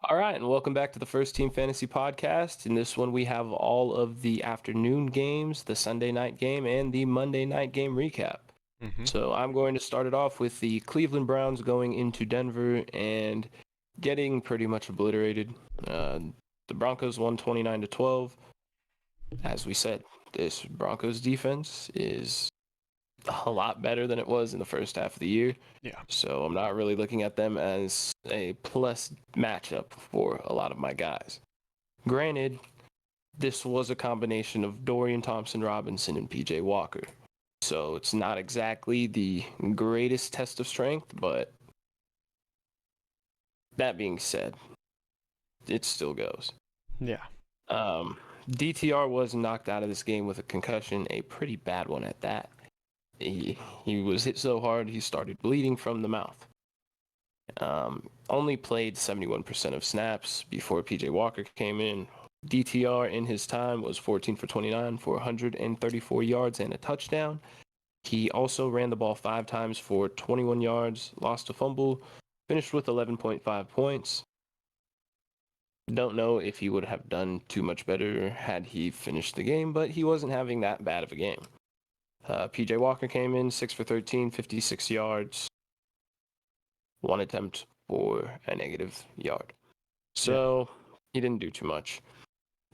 All right, and welcome back to the First Team Fantasy Podcast. In this one, we have all of the afternoon games, the Sunday night game, and the Monday night game recap. So I'm going to start it off with the Cleveland Browns going into Denver and getting pretty much obliterated. The Broncos won 29-12. As we said, this Broncos defense is a lot better than it was in the first half of the year. Yeah. So I'm not really looking at them as a plus matchup for a lot of my guys. Granted, this was a combination of Dorian Thompson-Robinson and PJ Walker. So it's not exactly the greatest test of strength, but that being said, it still goes. Yeah. DTR was knocked out of this game with a concussion, a pretty bad one at that. He was hit so hard he started bleeding from the mouth. Only played 71% of snaps before PJ Walker came in. DTR in his time was 14 for 29 for 134 yards and a touchdown. He also ran the ball 5 times for 21 yards, lost a fumble, finished with 11.5 points. Don't know if he would have done too much better had he finished the game, but he wasn't having that bad of a game. PJ Walker came in 6 for 13, 56 yards, 1 attempt for a negative yard. So he didn't do too much.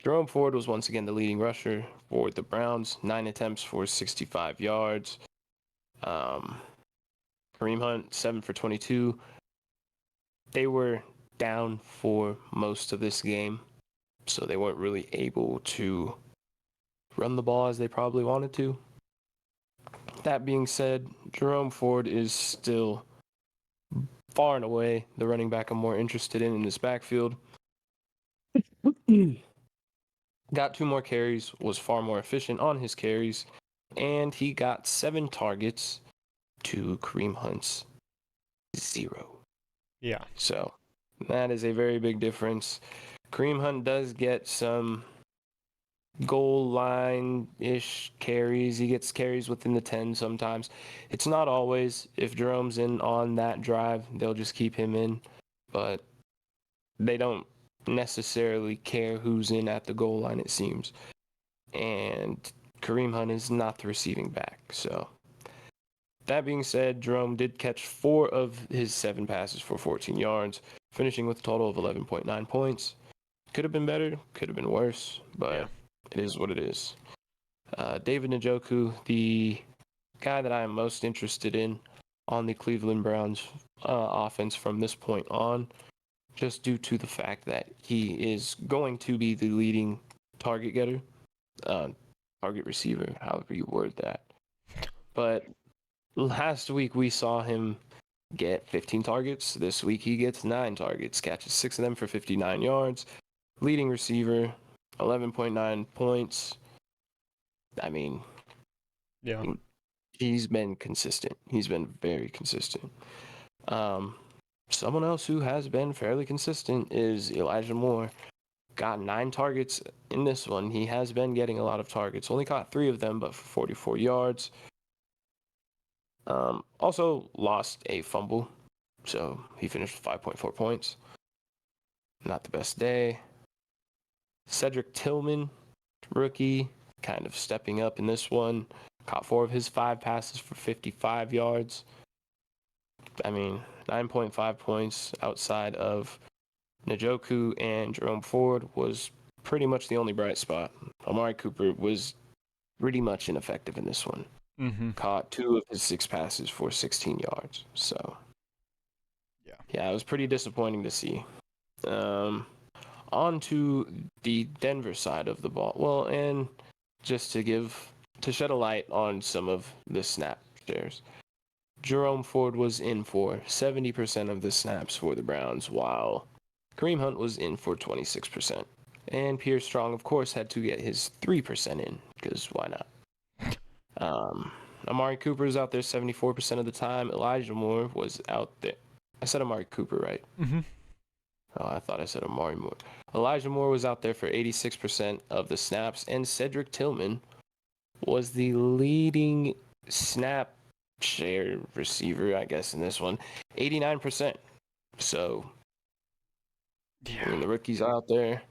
Jerome Ford was once again the leading rusher for the Browns, 9 attempts for 65 yards. Kareem Hunt, 7 for 22. They were down for most of this game, so they weren't really able to run the ball as they probably wanted to. That being said, Jerome Ford is still far and away the running back I'm more interested in this backfield. Got 2 more carries, was far more efficient on his carries, and he got 7 targets to Kareem Hunt's 0. Yeah. So that is a very big difference. Kareem Hunt does get some goal line-ish carries. He gets carries within the 10 sometimes. It's not always. If Jerome's in on that drive, they'll just keep him in. But they don't necessarily care who's in at the goal line, it seems. And Kareem Hunt is not the receiving back. So that being said, Jerome did catch 4 of his 7 passes for 14 yards, finishing with a total of 11.9 points. Could have been better, could have been worse, but it is what it is. David Njoku, the guy that I am most interested in on the Cleveland Browns offense from this point on, just due to the fact that he is going to be the leading target getter, target receiver, however you word that. But last week we saw him get 15 targets. This week he gets 9 targets, catches 6 of them for 59 yards. Leading receiver, 11.9 points. I mean, he's been consistent. He's been very consistent. Someone else who has been fairly consistent is Elijah Moore. Got 9 targets in this one. He has been getting a lot of targets. Only caught 3 of them, but for 44 yards. Also lost a fumble, so he finished with 5.4 points. Not the best day. Cedric Tillman, rookie, kind of stepping up in this one. Caught 4 of his 5 passes for 55 yards. I mean, 9.5 points outside of Njoku and Jerome Ford was pretty much the only bright spot. Amari Cooper was pretty much ineffective in this one. Caught 2 of his 6 passes for 16 yards. So, yeah, it was pretty disappointing to see. On to the Denver side of the ball. Well, and just to shed a light on some of the snap shares. Jerome Ford was in for 70% of the snaps for the Browns, while Kareem Hunt was in for 26%. And Pierre Strong, of course, had to get his 3% in, because why not? Amari Cooper was out there 74% of the time. Elijah Moore was out there. I said Amari Cooper, right? Oh, I thought I said Amari Moore. Elijah Moore was out there for 86% of the snaps, and Cedric Tillman was the leading snap share receiver, I guess, in this one, 89%. So, Yeah. I mean, the rookie's out there.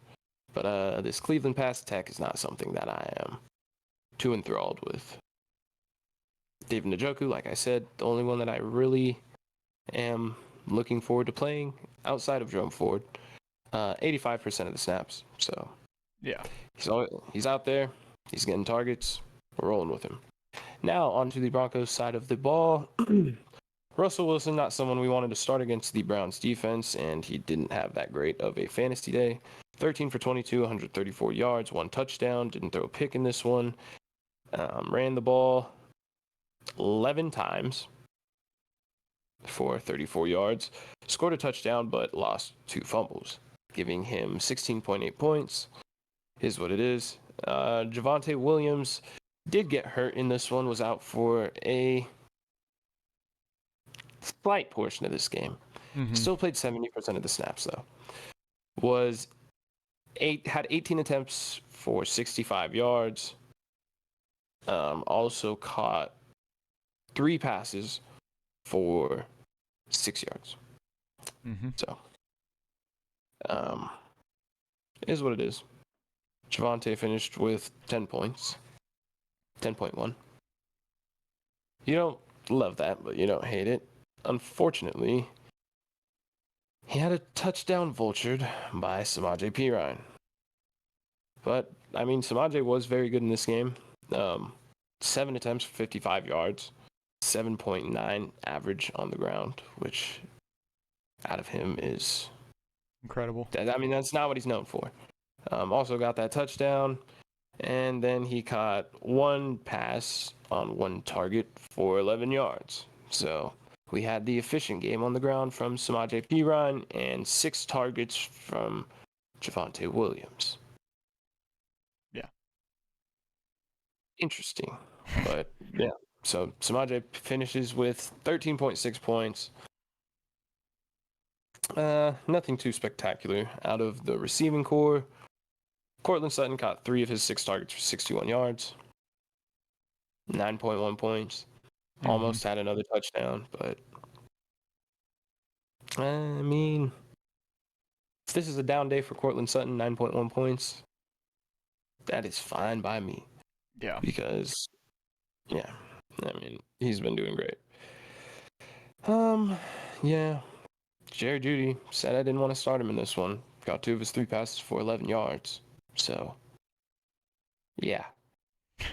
But this Cleveland pass attack is not something that I am too enthralled with. David Njoku, like I said, the only one that I really am looking forward to playing outside of Jerome Ford. 85% of the snaps. So Yeah. he's out there. He's getting targets. We're rolling with him. Now on to the Broncos side of the ball. Russell Wilson, not someone we wanted to start against the Browns defense, and he didn't have that great of a fantasy day. 13 for 22, 134 yards, 1 touchdown. Didn't throw a pick in this one. Ran the ball 11 times for 34 yards. Scored a touchdown, but lost 2 fumbles, giving him 16.8 points. Is what it is. Javonte Williams did get hurt in this one, was out for a slight portion of this game. Mm-hmm. Still played 70% of the snaps, though. Had 18 attempts for 65 yards. Also caught 3 passes for 6 yards. Mm-hmm. So, it is what it is. Javonte finished with 10 points. 10.1. You don't love that, but you don't hate it. Unfortunately, he had a touchdown vultured by Samaje Perine. But, I mean, Samaje was very good in this game. 7 attempts for 55 yards. 7.9 average on the ground, which out of him is incredible. I mean, that's not what he's known for. Also got that touchdown, and then he caught 1 pass on 1 target for 11 yards. So we had the efficient game on the ground from Samaje Perine and 6 targets from Javonte Williams. Yeah. Interesting. But, yeah. So Samaje finishes with 13.6 points. Nothing too spectacular out of the receiving core. Courtland Sutton caught 3 of his 6 targets for 61 yards. 9.1 points. Mm-hmm. Almost had another touchdown, but I mean, if this is a down day for Courtland Sutton, 9.1 points, that is fine by me. Yeah. Because, yeah, I mean, he's been doing great. Yeah. Jerry Jeudy said I didn't want to start him in this one. Got 2 of his 3 passes for 11 yards. So, yeah.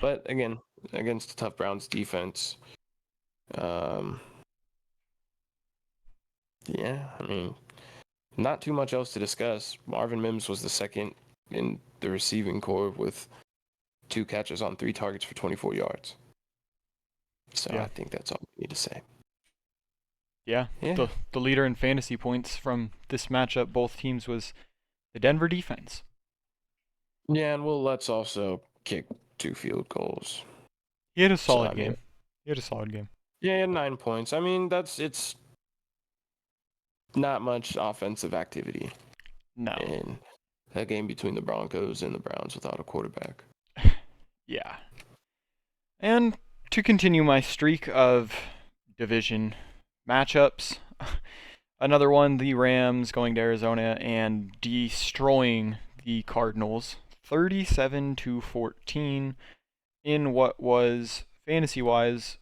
But again, against the tough Browns defense, yeah, I mean, not too much else to discuss. Marvin Mims was the second in the receiving core with 2 catches on 3 targets for 24 yards. So Yeah. I think that's all we need to say. Yeah. The leader in fantasy points from this matchup, both teams, was the Denver defense. Yeah, and let's also kick 2 field goals. He had a solid game. Yeah, he had 9 points. I mean, it's not much offensive activity. No. In a game between the Broncos and the Browns without a quarterback. Yeah. And to continue my streak of division matchups, another one, the Rams going to Arizona and destroying the Cardinals 37-14 in what was, fantasy-wise,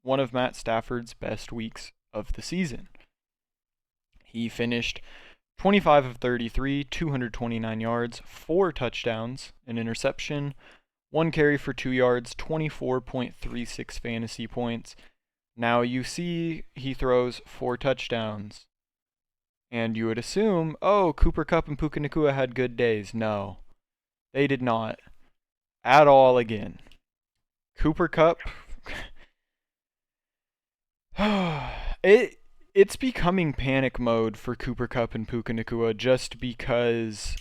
one of Matt Stafford's best weeks of the season. He finished 25 of 33, 229 yards, 4 touchdowns, an interception, 1 carry for 2 yards, 24.36 fantasy points. Now you see he throws 4 touchdowns. And you would assume, oh, Cooper Kupp and Puka Nacua had good days. No, they did not at all again. Cooper Kupp, it's becoming panic mode for Cooper Kupp and Puka Nacua just because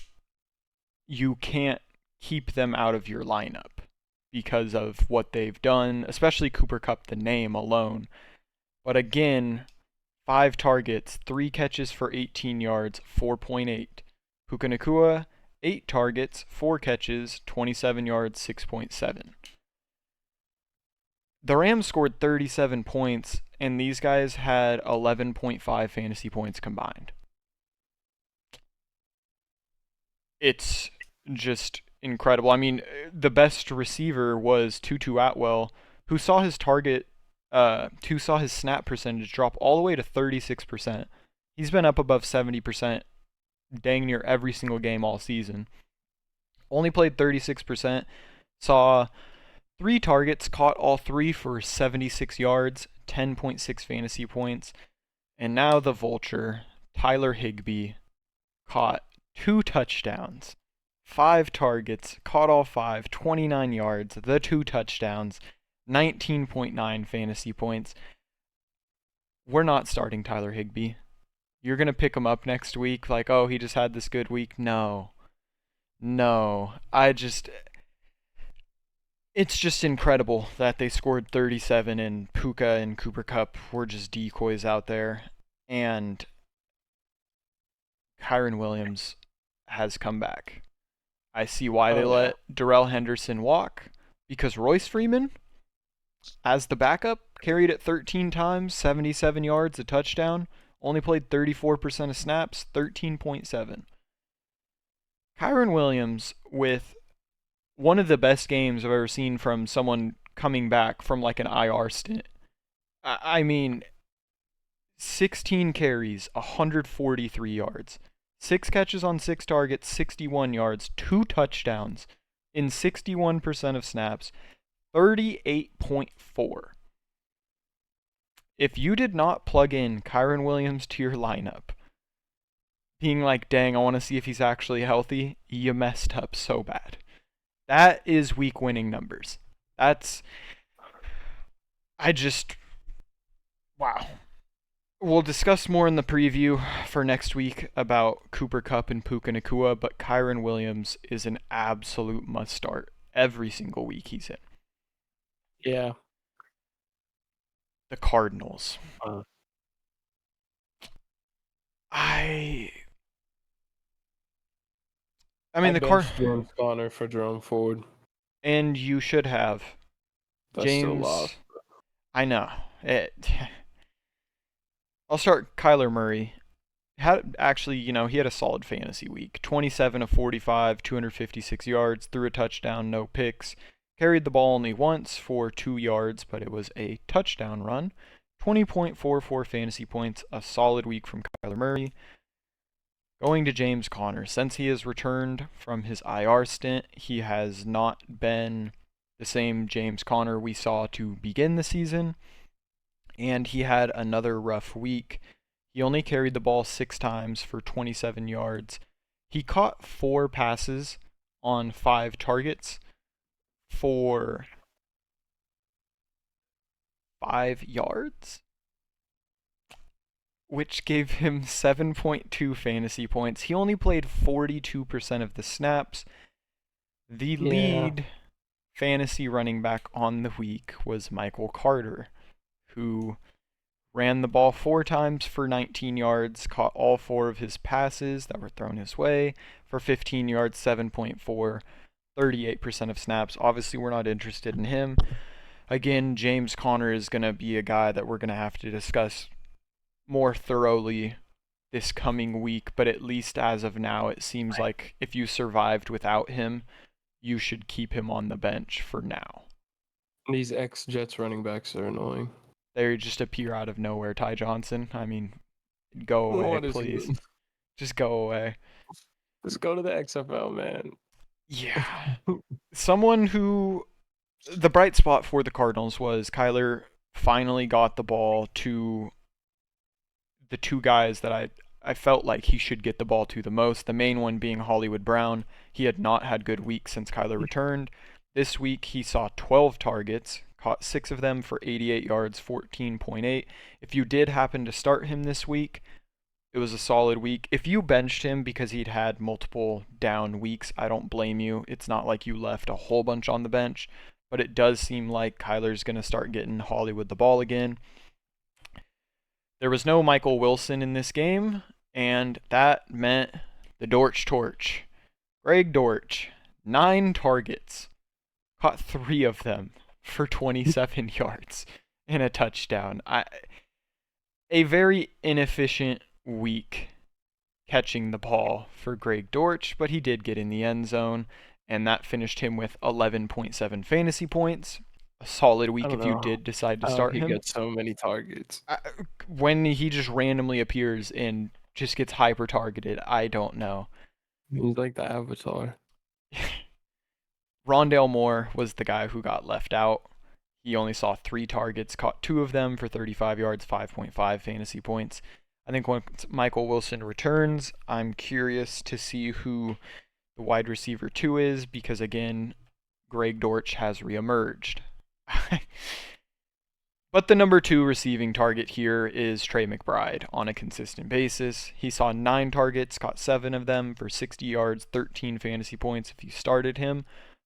you can't keep them out of your lineup because of what they've done, especially Cooper Kupp, the name alone. But again, 5 targets, 3 catches for 18 yards, 4.8. Puka Nacua, 8 targets, 4 catches, 27 yards, 6.7. The Rams scored 37 points, and these guys had 11.5 fantasy points combined. it's just incredible. I mean, the best receiver was Tutu Atwell, who saw his snap percentage drop all the way to 36%. He's been up above 70% dang near every single game all season. Only played 36%, saw 3 targets, caught all 3 for 76 yards, 10.6 fantasy points. And now the vulture, Tyler Higbee, caught 2 touchdowns, 5 targets, caught all 5, 29 yards, the 2 touchdowns, 19.9 fantasy points. We're not starting Tyler Higbee. You're going to pick him up next week like, oh, he just had this good week. No. It's just incredible that they scored 37 and Puka and Cooper Kupp were just decoys out there. And Kyren Williams has come back. I see why they let Darrell Henderson walk, because Royce Freeman, as the backup, carried it 13 times, 77 yards, a touchdown, only played 34% of snaps, 13.7. Kyren Williams with one of the best games I've ever seen from someone coming back from like an IR stint. I mean, 16 carries, 143 yards. 6 catches on 6 targets, 61 yards, 2 touchdowns in 61% of snaps, 38.4. If you did not plug in Kyren Williams to your lineup, being like, dang, I want to see if he's actually healthy, you messed up so bad. That is week winning numbers. Wow. We'll discuss more in the preview for next week about Cooper Kupp and Puka Nacua, but Kyren Williams is an absolute must start every single week he's in. Yeah. The Cardinals. I mean, the James Conner for Jerome Ford. And you should have. That's still lost. I know. I'll start Kyler Murray. He had a solid fantasy week. 27 of 45, 256 yards, threw a touchdown, no picks. Carried the ball only once for 2 yards, but it was a touchdown run. 20.44 fantasy points, a solid week from Kyler Murray. Going to James Conner. Since he has returned from his IR stint, he has not been the same James Conner we saw to begin the season, and he had another rough week. He only carried the ball 6 times for 27 yards. He caught 4 passes on 5 targets for 5 yards, which gave him 7.2 fantasy points. He only played 42% of the snaps. The lead fantasy running back on the week was Michael Carter, who ran the ball 4 times for 19 yards, caught all 4 of his passes that were thrown his way for 15 yards, 7.4, 38% of snaps. Obviously, we're not interested in him. Again, James Conner is going to be a guy that we're going to have to discuss more thoroughly this coming week, but at least as of now, it seems like if you survived without him, you should keep him on the bench for now. These ex-Jets running backs are annoying. They just appear out of nowhere. Ty Johnson, I mean, go away, please. Just go away. Just go to the XFL, man. Yeah. Someone who... The bright spot for the Cardinals was Kyler finally got the ball to the 2 guys that I felt like he should get the ball to the most, the main one being Hollywood Brown. He had not had good weeks since Kyler returned. This week he saw 12 targets, caught 6 of them for 88 yards, 14.8. If you did happen to start him this week, it was a solid week. If you benched him because he'd had multiple down weeks, I don't blame you. It's not like you left a whole bunch on the bench, but it does seem like Kyler's going to start getting Hollywood the ball again. There was no Michael Wilson in this game, and that meant the Dortch Torch. Greg Dortch, 9 targets, caught 3 of them for 27 yards and a touchdown. A very inefficient week catching the ball for Greg Dortch, but he did get in the end zone, and that finished him with 11.7 fantasy points. A solid I week don't if you know did decide to how start he him. gets so many targets. When he just randomly appears and just gets hyper targeted, I don't know. He's like the Avatar. Rondale Moore was the guy who got left out. He only saw 3 targets, caught 2 of them for 35 yards, 5.5 fantasy points. I think once Michael Wilson returns, I'm curious to see who the wide receiver 2 is, because again, Greg Dortch has reemerged. But the number 2 receiving target here is Trey McBride on a consistent basis. He saw 9 targets, caught 7 of them for 60 yards, 13 fantasy points if you started him.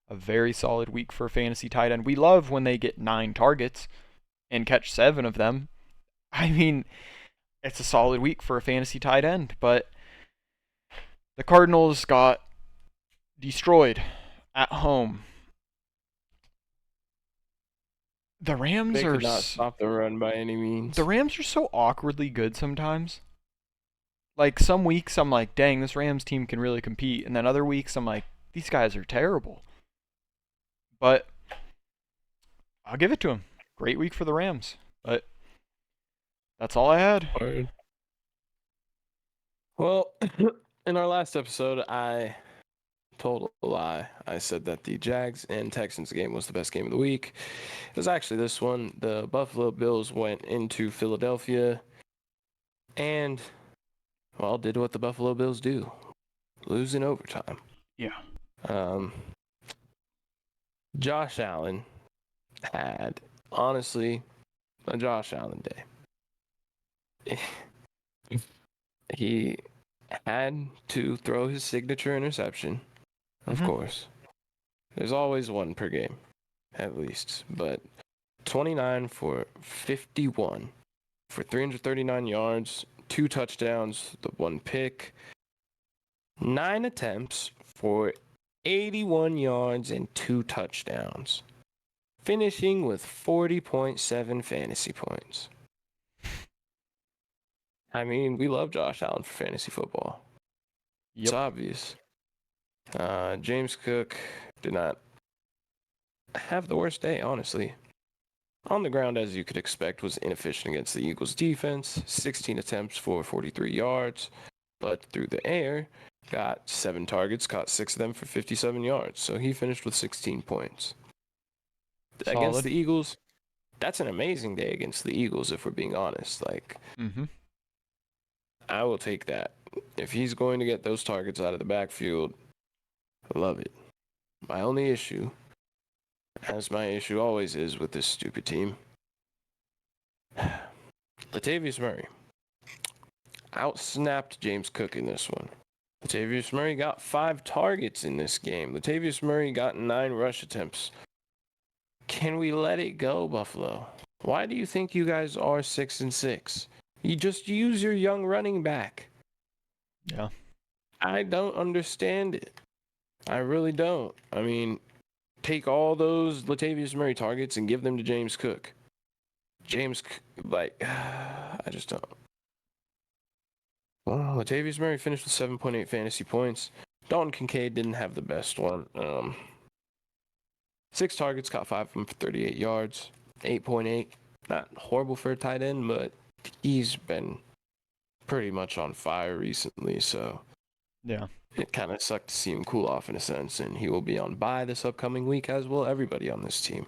A very solid week for a fantasy tight end. We love when they get 9 targets and catch 7 of them. I mean, it's a solid week for a fantasy tight end, but the Cardinals got destroyed at home. The Rams They are could not stop the run by any means. The Rams are so awkwardly good sometimes. Like, some weeks I'm like, dang, this Rams team can really compete, and then other weeks I'm like, these guys are terrible. But I'll give it to him. Great week for the Rams. But that's all I had. Well, in our last episode, I told a lie. I said that the Jags and Texans game was the best game of the week. It was actually this one. The Buffalo Bills went into Philadelphia and, well, did what the Buffalo Bills do. Lose in overtime. Yeah. Josh Allen had, honestly, a Josh Allen day. He had to throw his signature interception, of course. There's always one per game, at least. But 29 for 51 for 339 yards, 2 touchdowns, the 1 pick, 9 attempts for 81 yards and 2 touchdowns, finishing with 40.7 fantasy points. I mean, we love Josh Allen for fantasy football. Yep. It's obvious. James Cook did not have the worst day, honestly. On the ground, as you could expect, was inefficient against the Eagles' defense. 16 attempts for 43 yards, but through the air, got 7 targets, caught 6 of them for 57 yards. So he finished with 16 points. Solid. Against the Eagles, that's an amazing day against the Eagles, if we're being honest. Like, I will take that. If he's going to get those targets out of the backfield, I love it. My only issue, as my issue always is with this stupid team, Latavius Murray outsnapped James Cook in this one. Latavius Murray got 5 targets in this game. Latavius Murray got 9 rush attempts. Can we let it go, Buffalo? Why do you think you guys are 6-6? You just use your young running back. Yeah. I don't understand it. I really don't. I mean, take all those Latavius Murray targets and give them to James Cook. I just don't. Well, Latavius Murray finished with 7.8 fantasy points. Dalton Kincaid didn't have the best one. 6 targets, caught 5 of them for 38 yards. 8.8. Not horrible for a tight end, but he's been pretty much on fire recently, so Yeah. it kind of sucked to see him cool off in a sense, and he will be on bye this upcoming week, as will everybody on this team.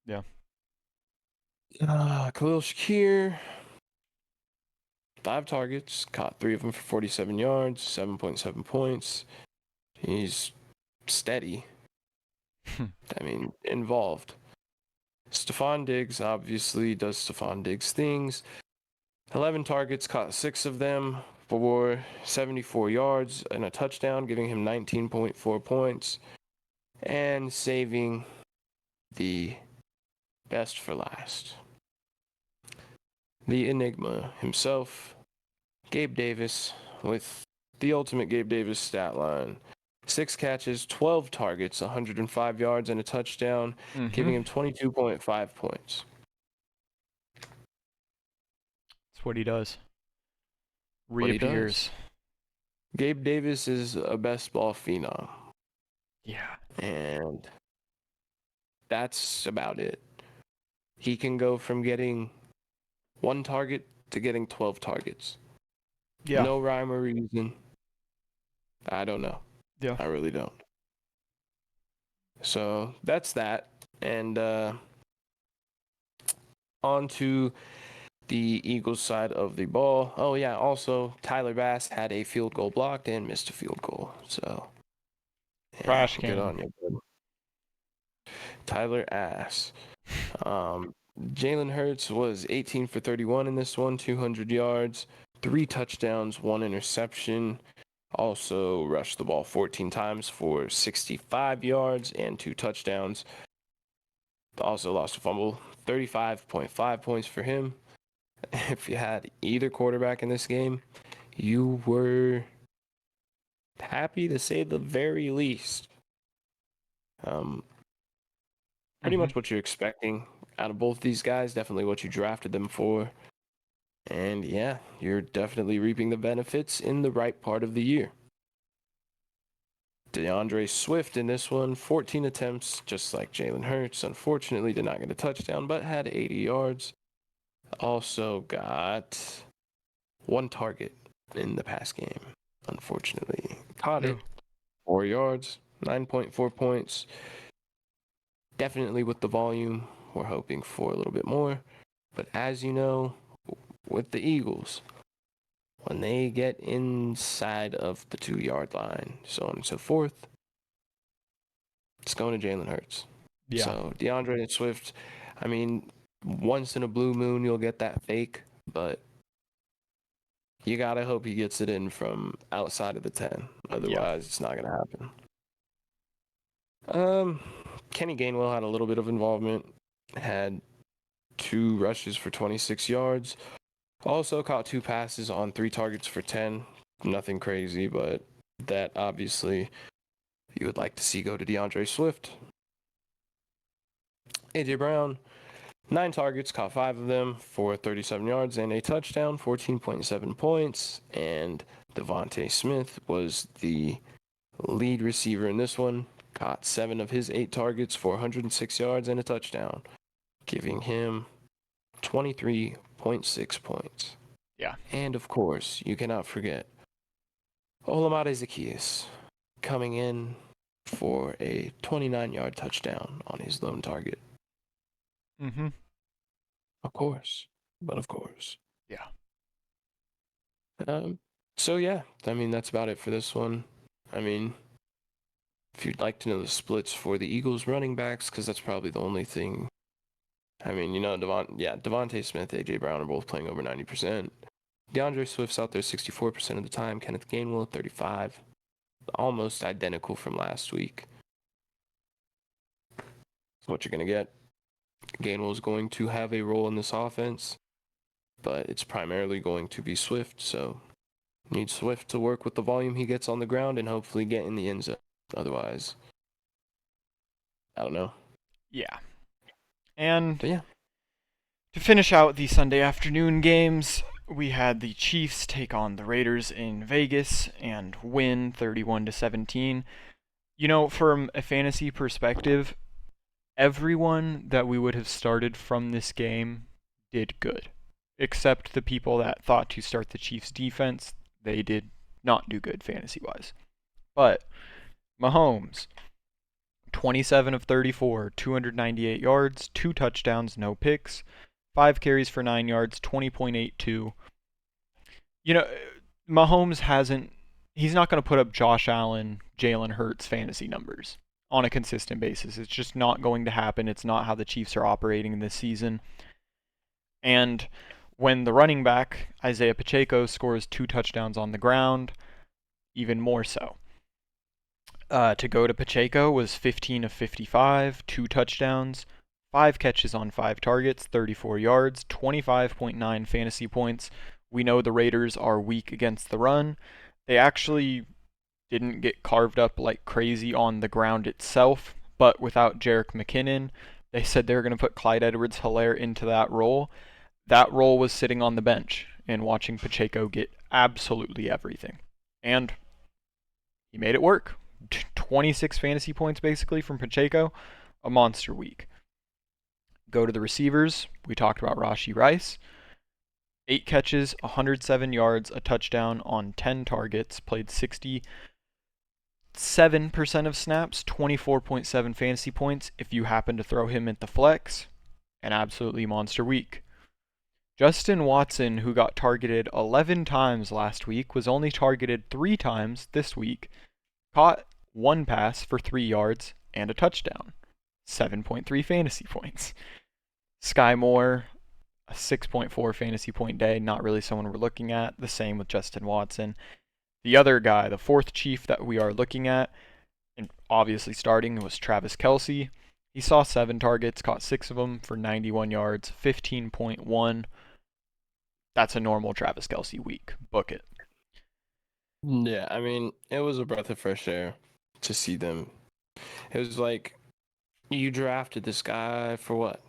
Yeah. Khalil Shakir, 5 targets, caught 3 of them for 47 yards, 7.7 points. He's steady. I mean, involved. Stephon Diggs obviously does Stephon Diggs things. 11 targets, caught 6 of them for 74 yards and a touchdown, giving him 19.4 points and saving the best for last. The Enigma himself, Gabe Davis, with the ultimate Gabe Davis stat line. 6 catches, 12 targets, 105 yards, and a touchdown, giving him 22.5 points. That's what he does. what he does. reappears. Gabe Davis is a best ball phenom. Yeah. And that's about it. He can go from getting 1 target to getting 12 targets. Yeah. No rhyme or reason. I don't know. Yeah. I really don't. So that's that. And on to the Eagles side of the ball. Oh, yeah. Also, Tyler Bass had a field goal blocked and missed a field goal. So, yeah, Trash good can. on you, bud. Tyler Ass. Jalen Hurts was 18 for 31 in this one, 200 yards, 3 touchdowns, 1 interception. Also rushed the ball 14 times for 65 yards and 2 touchdowns. Also lost a fumble, 35.5 points for him. If you had either quarterback in this game, you were happy to say the very least. Pretty much what you're expecting out of both these guys, definitely what you drafted them for. And yeah, you're definitely reaping the benefits in the right part of the year. DeAndre Swift in this one, 14 attempts, just like Jalen Hurts. Unfortunately, did not get a touchdown, but had 80 yards. Also got 1 target in the pass game, unfortunately. Caught it, 4 yards, 9.4 points. Definitely with the volume, we're hoping for a little bit more. But as you know, with the Eagles, when they get inside of the 2-yard line, so on and so forth, it's going to Jalen Hurts. Yeah. So DeAndre Swift, I mean, once in a blue moon, you'll get that fake, but you got to hope he gets it in from outside of the 10. Otherwise, it's not going to happen. Kenny Gainwell had a little bit of involvement, had 2 rushes for 26 yards. Also caught 2 passes on 3 targets for 10. Nothing crazy, but that obviously you would like to see go to DeAndre Swift. A.J. Brown, 9 targets, caught 5 of them for 37 yards and a touchdown, 14.7 points. And Devontae Smith was the lead receiver in this one. Caught 7 of his 8 targets for 106 yards and a touchdown, giving him 23.6 points. Yeah. And of course, you cannot forget Olamide Zaccheaus coming in for a 29-yard touchdown on his lone target. Mm-hmm. Of course. But of course. Yeah. So yeah, I mean, that's about it for this one. I mean, if you'd like to know the splits for the Eagles running backs, because that's probably the only thing. I mean, you know, Devontae Smith, A.J. Brown are both playing over 90%. DeAndre Swift's out there 64% of the time. Kenneth Gainwell, 35%. Almost identical from last week. That's what you're going to get. Gainwell's going to have a role in this offense, but it's primarily going to be Swift, so need Swift to work with the volume he gets on the ground and hopefully get in the end zone. Otherwise, I don't know. Yeah. And But yeah. to finish out the Sunday afternoon games, we had the Chiefs take on the Raiders in Vegas and win 31-17. You know, from a fantasy perspective, everyone that we would have started from this game did good, except the people that thought to start the Chiefs defense. They did not do good fantasy-wise. But Mahomes, 27 of 34, 298 yards, 2 touchdowns, no picks, 5 carries for 9 yards, 20.82. You know, Mahomes he's not going to put up Josh Allen, Jalen Hurts fantasy numbers on a consistent basis. It's just not going to happen. It's not how the Chiefs are operating this season. And when the running back, Isaiah Pacheco, scores 2 touchdowns on the ground, even more so. To go to Pacheco was 15 of 55, 2 touchdowns, 5 catches on 5 targets, 34 yards, 25.9 fantasy points. We know the Raiders are weak against the run. They actually didn't get carved up like crazy on the ground itself, but without Jerick McKinnon, they said they were going to put Clyde Edwards-Helaire into that role. That role was sitting on the bench and watching Pacheco get absolutely everything. And he made it work. 26 fantasy points basically from Pacheco, a monster week. Go to the receivers. We talked about Rashee Rice. 8 catches, 107 yards, a touchdown on 10 targets, played 67% of snaps, 24.7 fantasy points. If you happen to throw him at the flex, an absolutely monster week. Justin Watson, who got targeted 11 times last week, was only targeted 3 times this week, caught 1 pass for 3 yards and a touchdown, 7.3 fantasy points. Sky Moore, a 6.4 fantasy point day, not really someone we're looking at. The same with Justin Watson. The other guy, the fourth chief that we are looking at, and obviously starting, was Travis Kelce. He saw 7 targets, caught 6 of them for 91 yards, 15.1. That's a normal Travis Kelce week. Book it. Yeah, I mean, it was a breath of fresh air to see them. It was like, you drafted this guy for what?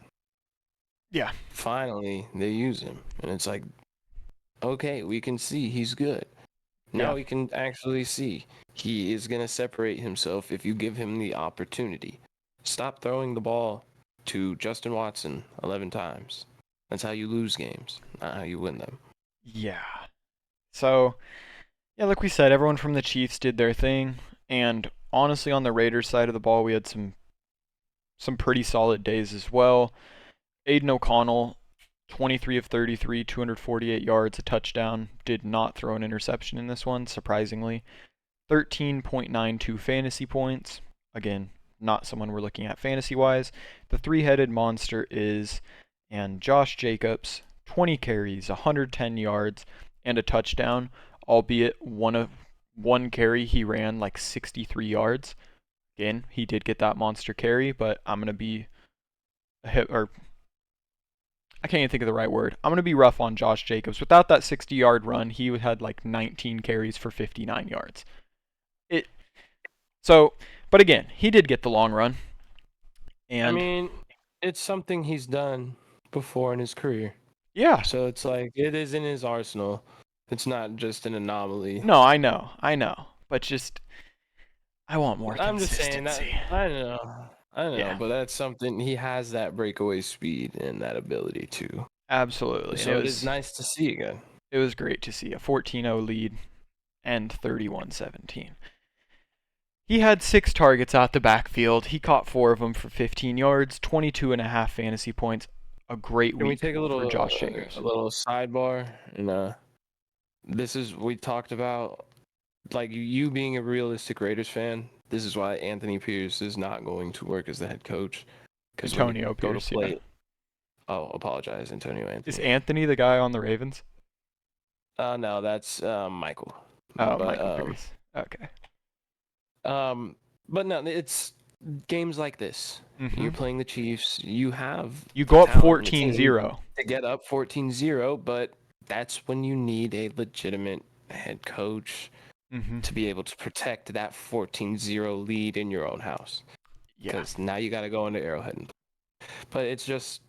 Yeah. Finally, they use him. And it's like, okay, we can see he's good. Now we can actually see he is going to separate himself if you give him the opportunity. Stop throwing the ball to Justin Watson 11 times. That's how you lose games, not how you win them. Yeah. So, yeah, like we said, everyone from the Chiefs did their thing. And honestly, on the Raiders side of the ball, we had some pretty solid days as well. Aiden O'Connell, 23 of 33, 248 yards, a touchdown. Did not throw an interception in this one, surprisingly. 13.92 fantasy points. Again, not someone we're looking at fantasy-wise. The three-headed monster is, and Josh Jacobs, 20 carries, 110 yards, and a touchdown, albeit one carry he ran like 63 yards. Again, he did get that monster carry, but I'm going to be I can't even think of the right word. I'm going to be rough on Josh Jacobs. Without that 60-yard run, he had like 19 carries for 59 yards. But again, he did get the long run. And I mean, it's something he's done before in his career. Yeah. So it's like, it is in his arsenal. It's not just an anomaly. No, I know. But just, I want more I'm just consistency. saying that. I know, Yeah. but that's something, he has that breakaway speed and that ability too. Absolutely. So it is nice to see again. It was great to see a 14-0 lead and 31-17. He had 6 targets out the backfield. He caught 4 of them for 15 yards, 22.5 fantasy points. A great week. Can we take a little for Josh Jacobs? A little sidebar? And we talked about, like, you being a realistic Raiders fan. This is why Anthony Pierce is not going to work as the head coach. Antonio Pierce. Yeah. Oh, apologize, Antonio Anthony. Is Anthony the guy on the Ravens? No, that's Michael. Oh, Michael Pierce. Okay. But no, it's games like this. Mm-hmm. You're playing the Chiefs. You go up 14-0 to get up 14-0, but that's when you need a legitimate head coach to be able to protect that 14-0 lead in your own house. Because now you got to go into Arrowhead. But it's just,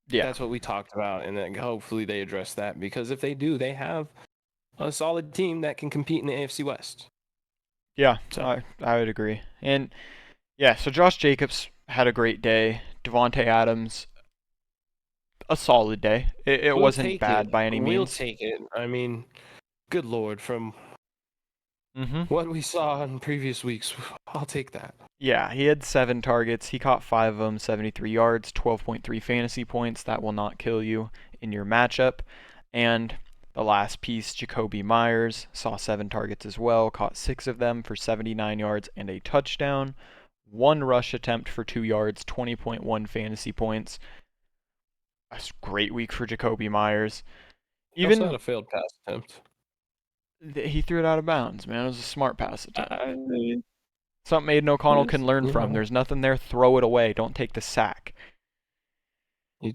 that's what we talked about, and then hopefully they address that, because if they do, they have a solid team that can compete in the AFC West. Yeah, so I would agree. And so Josh Jacobs had a great day. Devontae Adams, a solid day. It wasn't bad by any means. We'll take it. I mean, good Lord, from what we saw in previous weeks, I'll take that. Yeah, he had 7 targets. He caught 5 of them, 73 yards, 12.3 fantasy points. That will not kill you in your matchup. And the last piece, Jacoby Myers, saw 7 targets as well, caught 6 of them for 79 yards and a touchdown. 1 rush attempt for 2 yards, 20.1 fantasy points. A great week for Jacoby Myers. Even not a failed pass attempt. He threw it out of bounds, man. It was a smart pass attempt. Something Aiden O'Connell can learn from. There's nothing there. Throw it away. Don't take the sack. A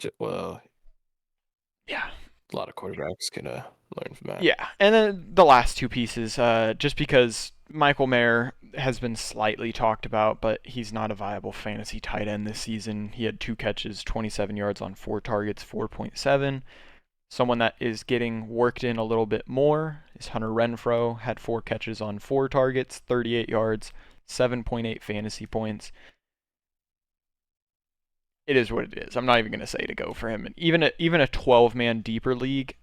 lot of quarterbacks can learn from that. Yeah, and then the last 2 pieces, just because Michael Mayer has been slightly talked about, but he's not a viable fantasy tight end this season. He had 2 catches, 27 yards on 4 targets, 4.7. Someone that is getting worked in a little bit more is Hunter Renfrow. Had 4 catches on 4 targets, 38 yards, 7.8 fantasy points. It is what it is. I'm not even going to say to go for him. And even a 12-man deeper league,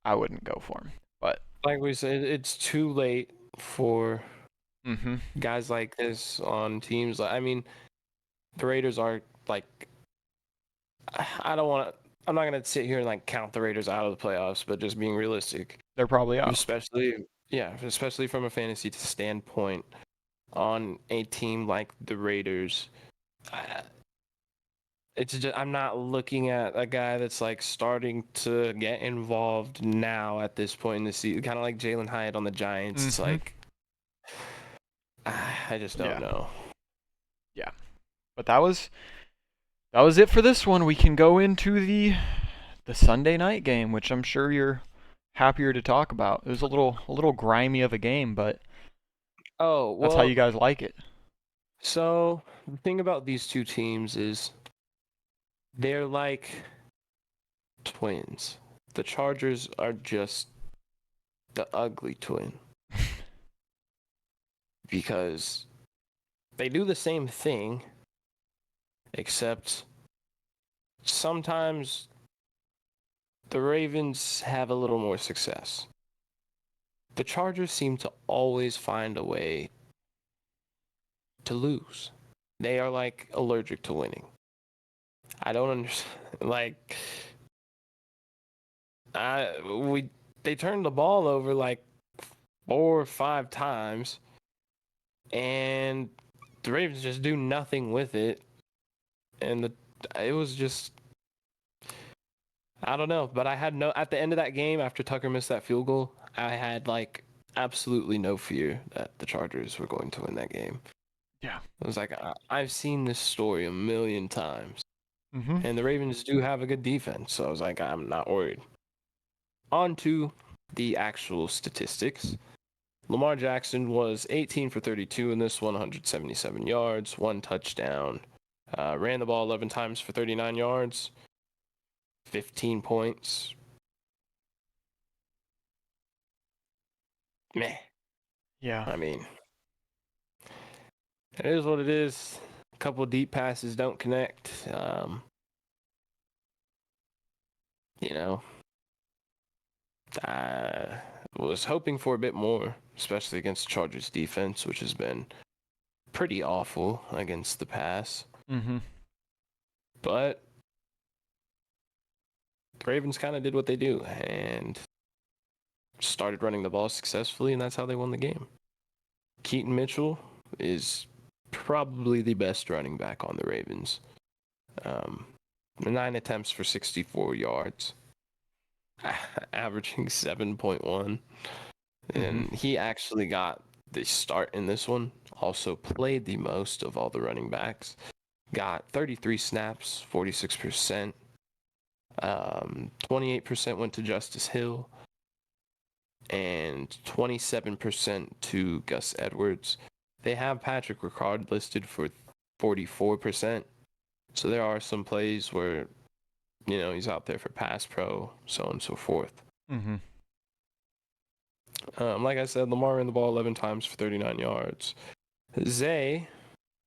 I wouldn't go for him. But like we said, it's too late for mm-hmm. guys like this on teams. I mean, the Raiders are like, I don't want to. I'm not gonna sit here and like count the Raiders out of the playoffs, but just being realistic, They're probably out. Especially from a fantasy standpoint, on a team like the Raiders, it's just I'm not looking at a guy that's like starting to get involved now at this point in the season, kind of like Jalen Hyatt on the Giants. Mm-hmm. It's like I just don't know. Yeah, but that was it for this one. We can go into the Sunday night game, which I'm sure you're happier to talk about. It was a little grimy of a game, but that's how you guys like it. So the thing about these two teams is they're like twins. The Chargers are just the ugly twin. Because they do the same thing, except sometimes the Ravens have a little more success. The Chargers seem to always find a way to lose. They are like allergic to winning. I don't understand. Like, they turned the ball over like 4 or 5 times, and the Ravens just do nothing with it. And it was just, I don't know. But I had at the end of that game, after Tucker missed that field goal, I had like absolutely no fear that the Chargers were going to win that game. Yeah. I was like, I've seen this story a million times. Mm-hmm. And the Ravens do have a good defense. So I was like, I'm not worried. On to the actual statistics. Lamar Jackson was 18 for 32 in this one, 177 yards, 1 touchdown. Ran the ball 11 times for 39 yards, 15 points. Meh. Yeah. I mean, it is what it is. A couple of deep passes don't connect. I was hoping for a bit more, especially against the Chargers defense, which has been pretty awful against the pass. Mm-hmm. But the Ravens kind of did what they do and started running the ball successfully, and that's how they won the game. Keaton Mitchell is probably the best running back on the Ravens. 9 attempts for 64 yards, averaging 7.1. And he actually got the start in this one, also played the most of all the running backs. Got 33 snaps, 46%. 28% went to Justice Hill, and 27% to Gus Edwards. They have Patrick Ricard listed for 44%. So there are some plays where, he's out there for pass pro, so on and so forth. Mm-hmm. Like I said, Lamar ran the ball 11 times for 39 yards. Zay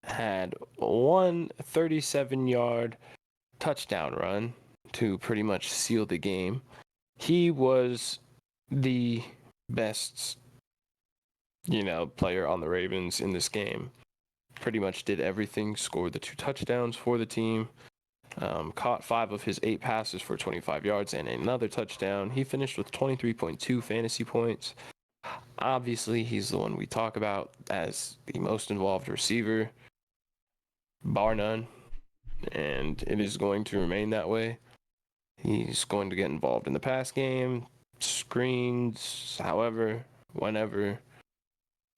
had 1 37-yard touchdown run to pretty much seal the game. He was the best, player on the Ravens in this game. Pretty much did everything, scored the 2 touchdowns for the team, caught 5 of his 8 passes for 25 yards and another touchdown. He finished with 23.2 fantasy points. Obviously, he's the one we talk about as the most involved receiver, bar none, and it is going to remain that way. He's going to get involved in the pass game, screens, however, whenever.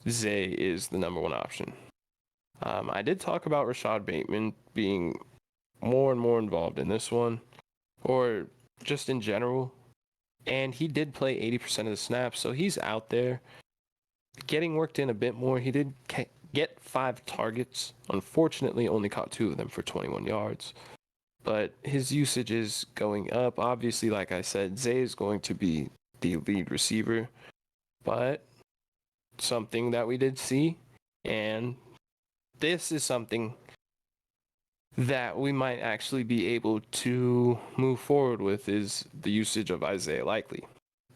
Zay is the number 1 option. I did talk about Rashad Bateman being more and more involved in this one, or just in general, and he did play 80% of the snaps, so he's out there getting worked in a bit more. He did get 5 targets. Unfortunately, only caught 2 of them for 21 yards. but his usage is going up. Obviously, like I said, Zay is going to be the lead receiver, but something that we did see, and this is something that we might actually be able to move forward with, is the usage of Isaiah Likely.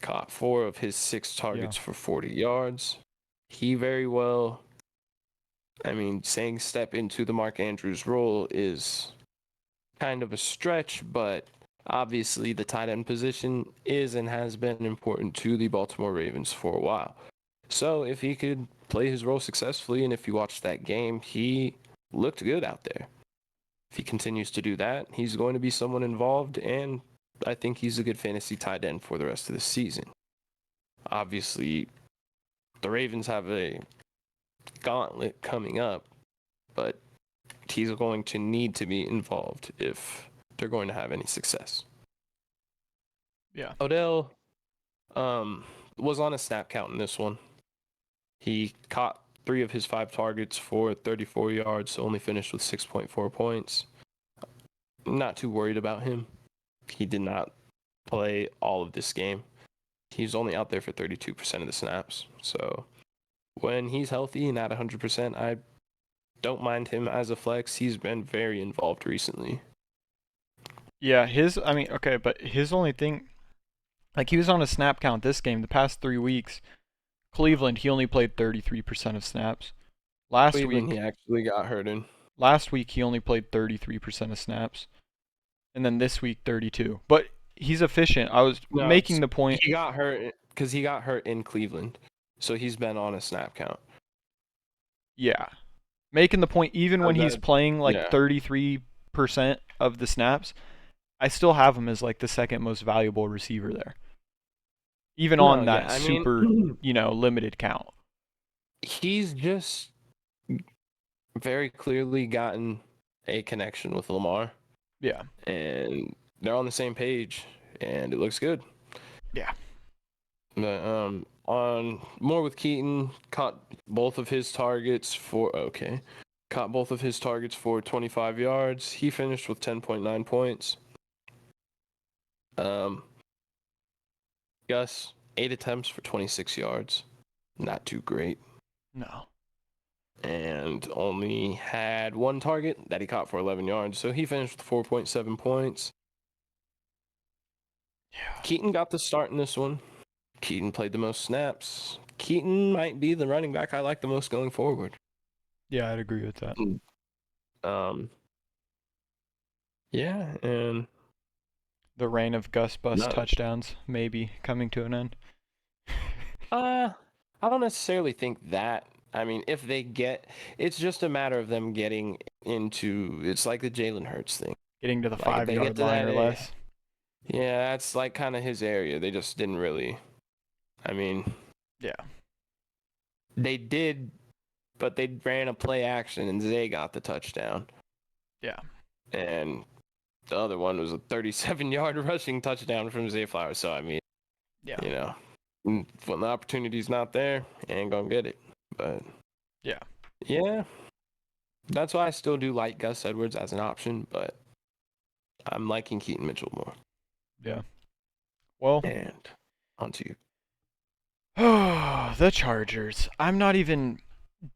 Caught 4 of his 6 targets for 40 yards. He very well, saying step into the Mark Andrews role is kind of a stretch, but obviously the tight end position is and has been important to the Baltimore Ravens for a while. So if he could play his role successfully, and if you watch that game, he looked good out there. If he continues to do that, he's going to be someone involved, and I think he's a good fantasy tight end for the rest of the season. Obviously, the Ravens have a gauntlet coming up, but he's going to need to be involved if they're going to have any success. Yeah. Odell was on a snap count in this one. He caught 3 of his 5 targets for 34 yards, so only finished with 6.4 points. Not too worried about him. He did not play all of this game. He's only out there for 32% of the snaps. So when he's healthy and at 100%, I don't mind him as a flex. He's been very involved recently. Yeah, but his only thing, like, he was on a snap count this game. The past 3 weeks, Cleveland, he only played 33% of snaps. Cleveland, he actually got hurt in. Last week, he only played 33% of snaps. And then this week, 32. But he's efficient. I was making the point. He got hurt because he got hurt in Cleveland. So he's been on a snap count. Yeah. Making the point, even when he's playing like 33% of the snaps, I still have him as like the second most valuable receiver there. Even on that super, limited count. He's just very clearly gotten a connection with Lamar. Yeah. And they're on the same page, and it looks good. Yeah. But, on more with Keaton, caught both of his targets for 25 yards. He finished with 10.9 points. Gus, 8 attempts for 26 yards. Not too great. No. And only had 1 target that he caught for 11 yards. So he finished with 4.7 points. Yeah. Keaton got the start in this one. Keaton played the most snaps. Keaton might be the running back I like the most going forward. Yeah, I'd agree with that. Yeah, and the reign of Gus Bus touchdowns maybe coming to an end. I don't necessarily think that. If they get, it's just a matter of them getting into, it's like the Jalen Hurts thing. Getting to the 5-yard line or less. Yeah, that's like kind of his area. They just didn't really, yeah. They did, but they ran a play action and Zay got the touchdown. Yeah. And the other one was a 37-yard rushing touchdown from Zay Flowers. So, yeah. When the opportunity's not there, ain't gonna get it. But yeah, that's why I still do like Gus Edwards as an option, but I'm liking Keaton Mitchell more. Yeah. Well, and on to you. The Chargers. I'm not even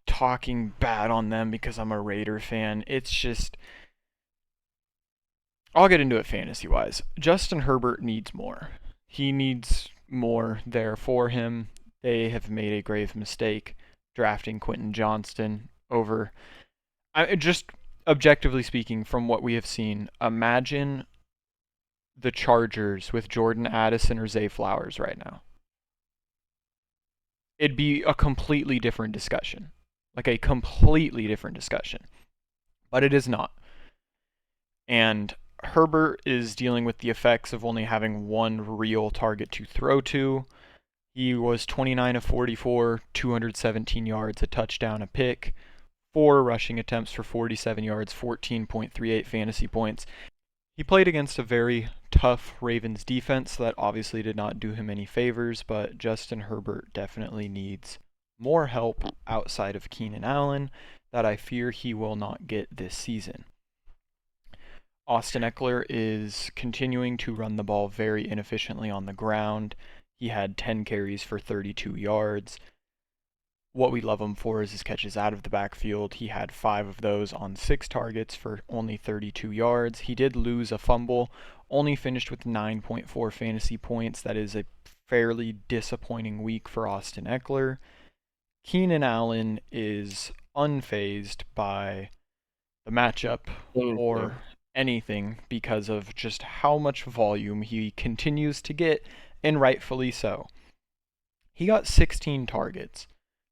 talking bad on them because I'm a Raider fan. It's just, I'll get into it fantasy-wise. Justin Herbert needs more. He needs more there for him. They have made a grave mistake drafting Quentin Johnston over. Just objectively speaking, from what we have seen, imagine the Chargers with Jordan Addison or Zay Flowers right now. It'd be a completely different discussion. Like a completely different discussion. But it is not. And Herbert is dealing with the effects of only having one real target to throw to. He was 29 of 44, 217 yards, a touchdown, a pick, 4 rushing attempts for 47 yards, 14.38 fantasy points. He played against a very tough Ravens defense that obviously did not do him any favors, but Justin Herbert definitely needs more help outside of Keenan Allen that I fear he will not get this season. Austin Eckler is continuing to run the ball very inefficiently on the ground. He had 10 carries for 32 yards. What we love him for is his catches out of the backfield. He had 5 of those on 6 targets for only 32 yards. He did lose a fumble, only finished with 9.4 fantasy points. That is a fairly disappointing week for Austin Eckler. Keenan Allen is unfazed by the matchup or anything because of just how much volume he continues to get, and rightfully so. He got 16 targets.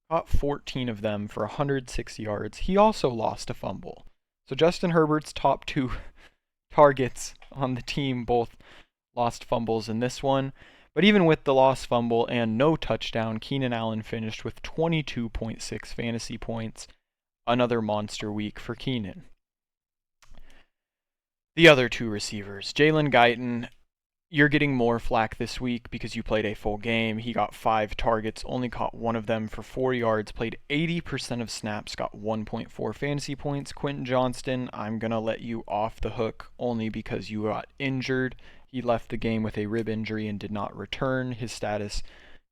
Caught 14 of them for 106 yards. He also lost a fumble. So Justin Herbert's top 2 targets on the team both lost fumbles in this one. But even with the lost fumble and no touchdown, Keenan Allen finished with 22.6 fantasy points. Another monster week for Keenan. The other 2 receivers, Jalen Guyton, you're getting more flack this week because you played a full game. He got 5 targets, only caught 1 of them for 4 yards, played 80% of snaps, got 1.4 fantasy points. Quentin Johnston, I'm going to let you off the hook only because you got injured. He left the game with a rib injury and did not return. His status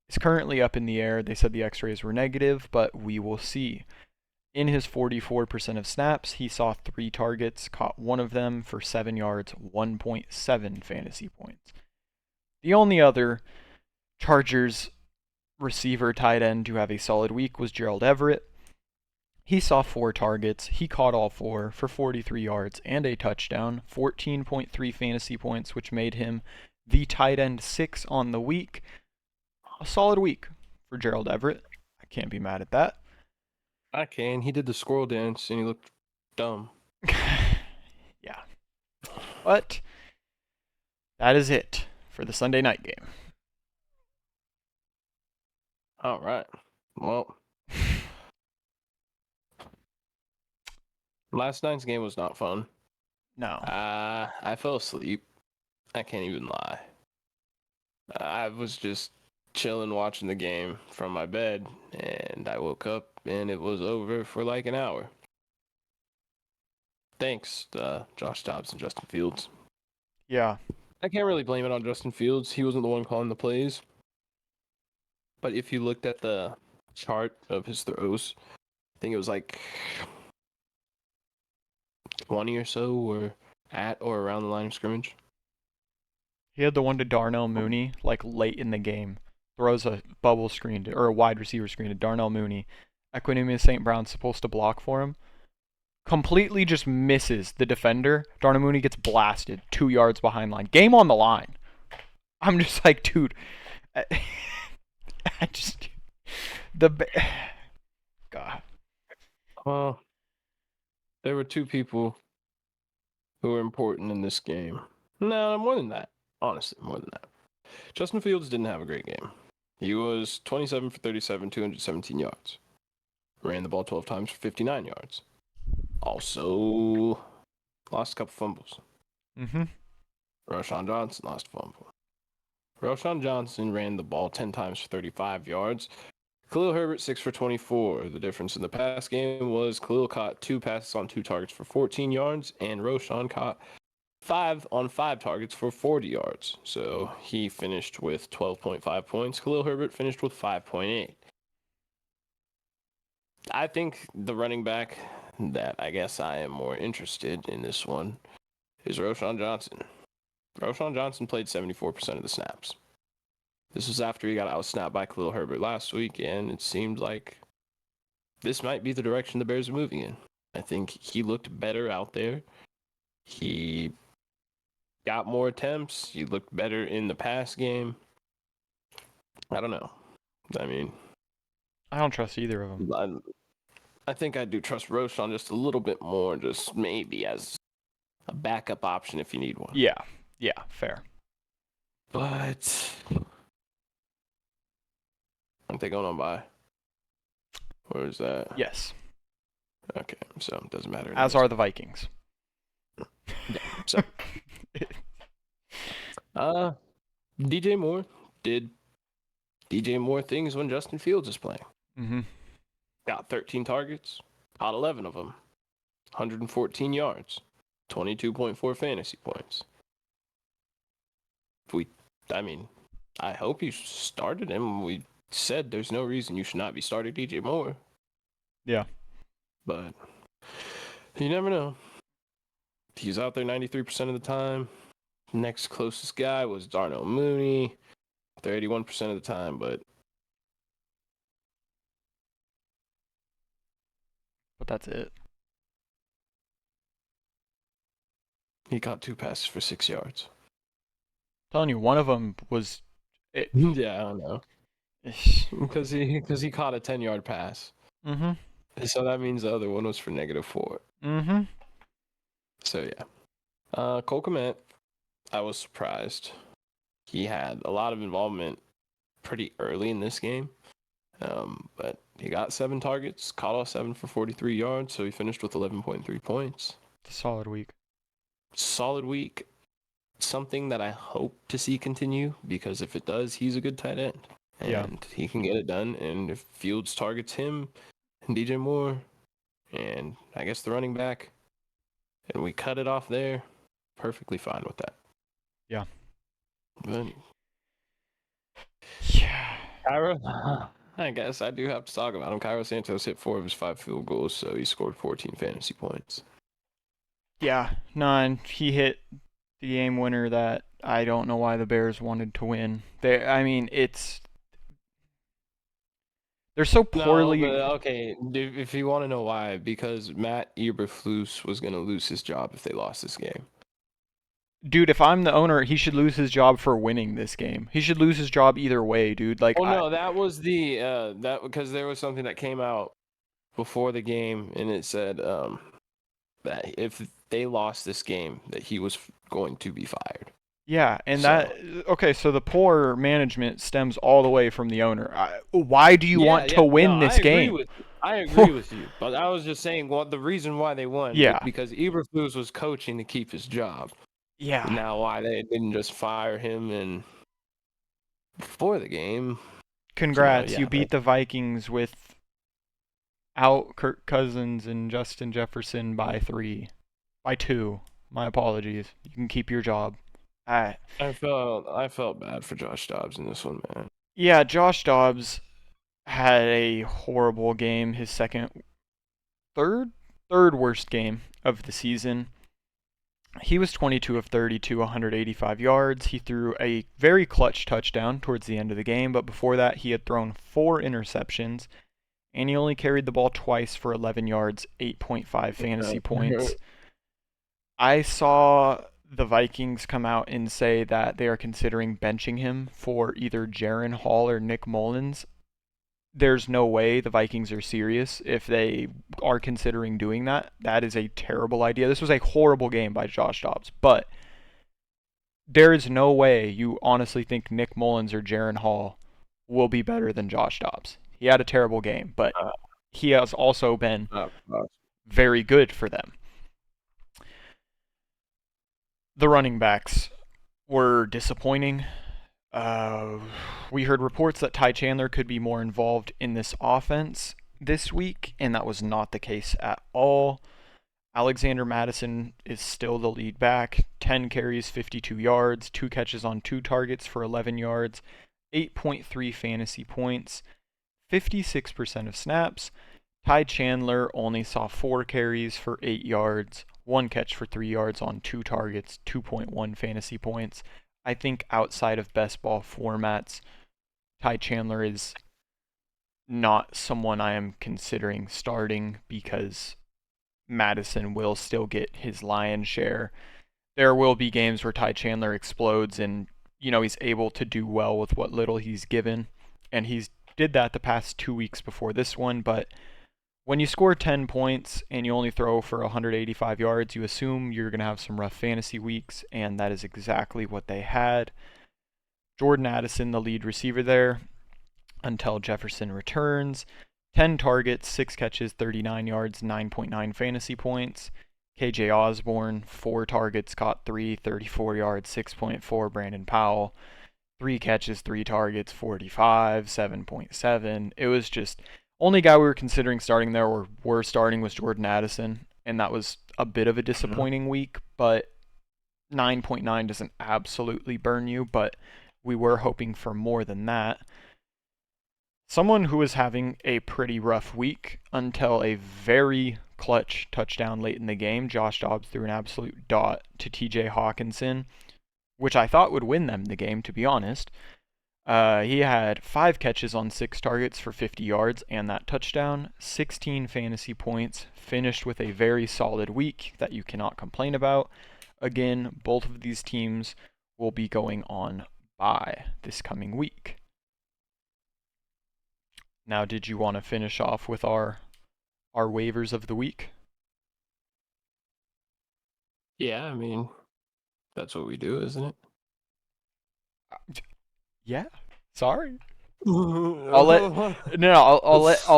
is currently up in the air. They said the x-rays were negative, but we will see. In his 44% of snaps, he saw 3 targets, caught 1 of them for 7 yards, 1.7 fantasy points. The only other Chargers receiver tight end to have a solid week was Gerald Everett. He saw 4 targets. He caught all 4 for 43 yards and a touchdown, 14.3 fantasy points, which made him the tight end 6 on the week. A solid week for Gerald Everett. I can't be mad at that. I can. He did the squirrel dance and he looked dumb. Yeah. But that is it for the Sunday night game. All right. Well, last night's game was not fun. No. I fell asleep. I can't even lie. I was just chilling watching the game from my bed, and I woke up and it was over for like an hour. Thanks, Josh Dobbs and Justin Fields. Yeah. I can't really blame it on Justin Fields. He wasn't the one calling the plays. But if you looked at the chart of his throws, I think it was like 20 or so were at or around the line of scrimmage. He had the one to Darnell Mooney, like late in the game. Throws a bubble screen or a wide receiver screen to Darnell Mooney. Equanimous St. Brown's supposed to block for him. Completely just misses the defender. Darnell Mooney gets blasted 2 yards behind line. Game on the line. I'm just like, dude. I just... God. Well, there were 2 people who were important in this game. No, more than that. Honestly, more than that. Justin Fields didn't have a great game. He was 27 for 37, 217 yards. Ran the ball 12 times for 59 yards. Also, lost a couple fumbles. Roschon Johnson lost a fumble. Roschon Johnson ran the ball 10 times for 35 yards. Khalil Herbert, 6 for 24. The difference in the pass game was Khalil caught 2 passes on 2 targets for 14 yards, and Roschon caught 5 on 5 targets for 40 yards. So he finished with 12.5 points. Khalil Herbert finished with 5.8. I think the running back that I guess I am more interested in this one is Roschon Johnson. Roschon Johnson played 74% of the snaps. This was after he got outsnapped by Khalil Herbert last week, and it seemed like this might be the direction the Bears are moving in. I think he looked better out there. He got more attempts. He looked better in the pass game. I don't know. I mean, I don't trust either of them. I think I do trust Roschon just a little bit more, just maybe as a backup option if you need one. Yeah, fair. But aren't they going on bye? Where is that? Yes. Okay, so it doesn't matter. As are the Vikings. Yeah, so DJ Moore did DJ Moore things when Justin Fields is playing. Got 13 targets, caught 11 of them, 114 yards, 22.4 fantasy points. I hope you started him. We said there's no reason you should not be starting DJ Moore. Yeah. But you never know. He's out there 93% of the time. Next closest guy was Darnell Mooney, 31% of the time, but that's it. He caught 2 passes for 6 yards. I'm telling you, one of them was. Yeah, I don't know. Because he caught a 10-yard pass. Mm-hmm. So that means the other one was for -4. Mm-hmm. So yeah. Cole Kmet, I was surprised. He had a lot of involvement pretty early in this game. But he got 7 targets, caught all 7 for 43 yards, so he finished with 11.3 points. It's a solid week. Solid week. Something that I hope to see continue, because if it does, he's a good tight end. And he can get it done. And if Fields targets him and DJ Moore and I guess the running back, and we cut it off there, perfectly fine with that. Yeah. But yeah. Cairo, I guess I do have to talk about him. Cairo Santos hit 4 of his 5 field goals, so he scored 14 fantasy points. Yeah, and he hit the game winner that I don't know why the Bears wanted to win. They're so poorly. No, but okay, if you want to know why, because Matt Eberflus was going to lose his job if they lost this game. Dude, if I'm the owner, he should lose his job for winning this game. He should lose his job either way, dude. No, that was that because there was something that came out before the game, and it said that if they lost this game, that he was going to be fired. Yeah, and so the poor management stems all the way from the owner. Why do you want to win this game? I agree with you, but I was just saying, the reason why they won was because Eberflus was coaching to keep his job. Yeah. Now, why they didn't just fire him before the game? Congrats, you beat the Vikings without Kirk Cousins and Justin Jefferson by 2. My apologies. You can keep your job. I felt bad for Josh Dobbs in this one, man. Yeah, Josh Dobbs had a horrible game. His third worst game of the season. He was 22 of 32, 185 yards. He threw a very clutch touchdown towards the end of the game, but before that he had thrown 4 interceptions, and he only carried the ball twice for 11 yards, 8.5 fantasy points. I saw the Vikings come out and say that they are considering benching him for either Jaron Hall or Nick Mullins. There's no way the Vikings are serious if they are considering doing that. That is a terrible idea. This was a horrible game by Josh Dobbs, but there is no way you honestly think Nick Mullins or Jaron Hall will be better than Josh Dobbs. He had a terrible game, but he has also been very good for them. The running backs were disappointing. We heard reports that Ty Chandler could be more involved in this offense this week, and that was not the case at all. Alexander Mattison is still the lead back. 10 carries, 52 yards, 2 catches on 2 targets for 11 yards, 8.3 fantasy points, 56% of snaps. Ty Chandler only saw 4 carries for 8 yards, 1 catch for 3 yards on 2 targets, 2.1 fantasy points. I think outside of best ball formats, Ty Chandler is not someone I am considering starting because Madison will still get his lion's share. There will be games where Ty Chandler explodes and, he's able to do well with what little he's given. And he's did that the past 2 weeks before this one, but when you score 10 points and you only throw for 185 yards, you assume you're going to have some rough fantasy weeks, and that is exactly what they had. Jordan Addison, the lead receiver there, until Jefferson returns. 10 targets, 6 catches, 39 yards, 9.9 fantasy points. KJ Osborne, 4 targets, caught 3, 34 yards, 6.4. Brandon Powell, 3 catches, 3 targets, 45, 7.7. It was just... only guy we were considering starting there or were starting was Jordan Addison. and that was a bit of a disappointing week, but 9.9 doesn't absolutely burn you, but we were hoping for more than that. Someone who was having a pretty rough week until a very clutch touchdown late in the game. Josh Dobbs threw an absolute dot to TJ Hawkinson, which I thought would win them the game, to be honest. He had 5 catches on 6 targets for 50 yards and that touchdown, 16 fantasy points, finished with a very solid week that you cannot complain about. Again, both of these teams will be going on bye this coming week. Now, did you want to finish off with our waivers of the week? Yeah, I mean, that's what we do, isn't it? Yeah. Sorry. I'll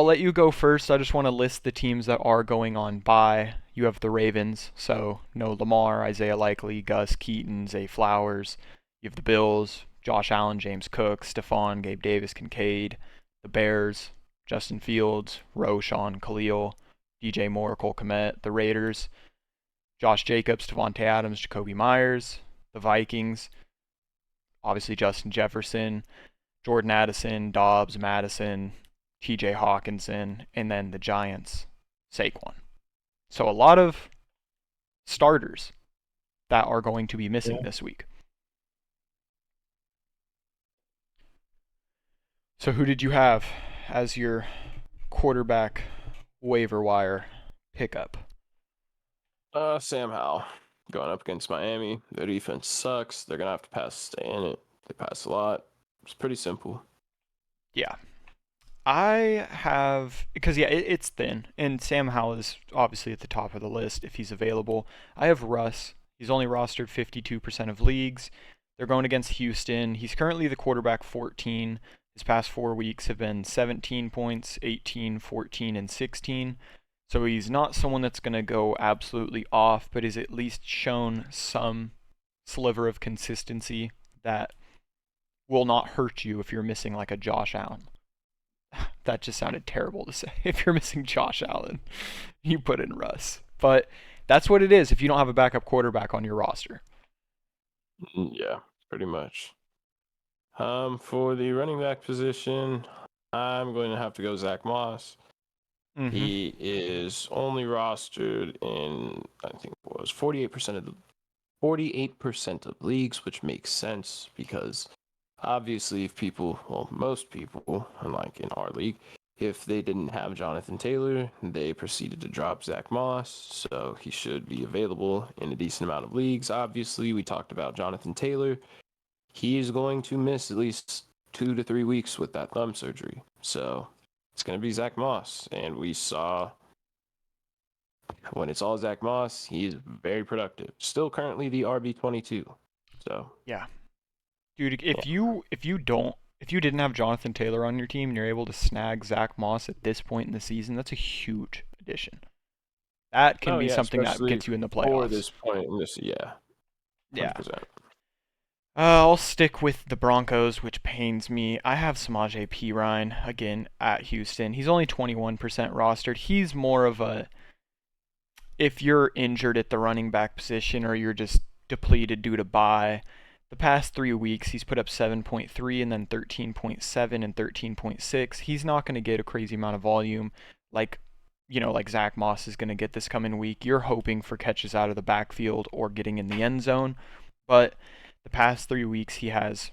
let you go first. I just want to list the teams that are going on bye. You have the Ravens, so no Lamar, Isaiah Likely, Gus Keaton, Zay Flowers. You have the Bills, Josh Allen, James Cook, Stephon, Gabe Davis, Kincaid. The Bears, Justin Fields, Roshan, Khalil, DJ Moore, Cole Kmet. The Raiders, Josh Jacobs, Devontae Adams, Jacoby Myers. The Vikings, obviously Justin Jefferson, Jordan Addison, Dobbs, Madison, TJ Hawkinson, and then the Giants, Saquon. So a lot of starters that are going to be missing this week. So who did you have as your quarterback waiver wire pickup? Sam Howell going up against Miami. Their defense sucks. They're gonna have to pass to stay in it. They pass a lot. It's pretty simple. Yeah. I have, because it's thin, and Sam Howell is obviously at the top of the list if he's available. I have Russ. He's only rostered 52% of leagues. They're going against Houston. He's currently the quarterback 14. His past 4 weeks have been 17 points, 18, 14, and 16. So he's not someone that's going to go absolutely off, but has at least shown some sliver of consistency that will not hurt you if you're missing like a Josh Allen. That just sounded terrible to say. If you're missing Josh Allen, you put in Russ. But that's what it is if you don't have a backup quarterback on your roster. Yeah, pretty much. For the running back position, I'm going to have to go Zach Moss. Mm-hmm. He is only rostered in, I think it was 48% of leagues, which makes sense because obviously most people, unlike in our league, if they didn't have Jonathan Taylor, they proceeded to drop Zach Moss, so he should be available in a decent amount of leagues. Obviously, we talked about Jonathan Taylor. He is going to miss at least 2 to 3 weeks with that thumb surgery, so it's going to be Zach Moss, and we saw when it's all Zach Moss, he is very productive. Still currently the RB22. So yeah, dude, if you didn't have Jonathan Taylor on your team and you're able to snag Zach Moss at this point in the season, that's a huge addition. That can be something that gets you in the playoffs. For this point in this, 100%. Yeah. I'll stick with the Broncos, which pains me. I have Samaje Perine, again, at Houston. He's only 21% rostered. He's more of a, if you're injured at the running back position or you're just depleted due to bye, the past 3 weeks he's put up 7.3 and then 13.7 and 13.6. He's not going to get a crazy amount of volume like Zach Moss is going to get this coming week. You're hoping for catches out of the backfield or getting in the end zone, but the past 3 weeks he has